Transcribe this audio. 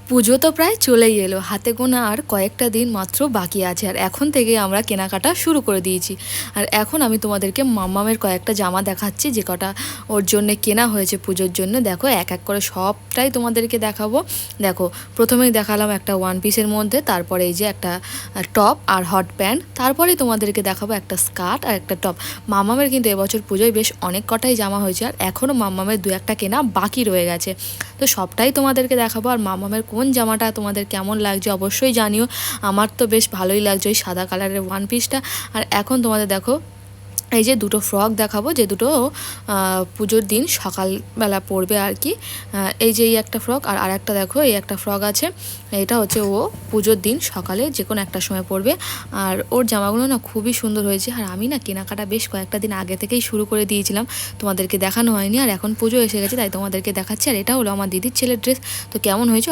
পুজো তো প্রায় চলেই এলো, হাতে গোনা আর কয়েকটা দিন মাত্র বাকি আছে। আর এখন থেকে আমরা কেনাকাটা শুরু করে দিয়েছি। আর এখন আমি তোমাদেরকে মাম্মামের কয়েকটা জামা দেখাচ্ছি, যে কটা ওর জন্য কেনা হয়েছে পুজোর জন্য। দেখো এক এক করে সবটাই তোমাদেরকে দেখাবো। দেখো প্রথমেই দেখালাম একটা ওয়ান পিসের মধ্যে, তারপরে এই যে একটা টপ আর হট প্যান্ট, তারপরেই তোমাদেরকে দেখাবো একটা স্কার্ট আর একটা টপ। মাম্মামের কিন্তু এবছর পুজোয় বেশ অনেক কটাই জামা হয়েছে, আর এখনও মাম্মামের দু একটা কেনা বাকি রয়ে গেছে। তো সবটাই তোমাদেরকে দেখাবো। আর মামামের কোন জামাটা তোমাদের কেমন লাগছে অবশ্যই জানিও। আমার তো বেশ ভালোই লাগছে ওই সাদা কালারের ওয়ান পিসটা। আর এখন তোমাদের দেখো এই যে দুটো ফ্রক দেখাবো, যে দুটো পুজোর দিন সকালবেলা পরবে আর কি। এই যে এই একটা ফ্রক, আর আরেকটা দেখো এই একটা ফ্রক আছে, এটা হচ্ছে ও পুজোর দিন সকালে যে কোনো একটা সময় পরবে। আর ওর জামাগুলো না খুবই সুন্দর হয়েছে। আর আমি না কেনাকাটা বেশ কয়েকটা দিন আগে থেকেই শুরু করে দিয়েছিলাম, তোমাদেরকে দেখানো হয়নি। আর এখন পুজো এসে গেছে তাই তোমাদেরকে দেখাচ্ছি। আর এটা হলো আমার দিদির ছেলের ড্রেস। তো কেমন হয়েছে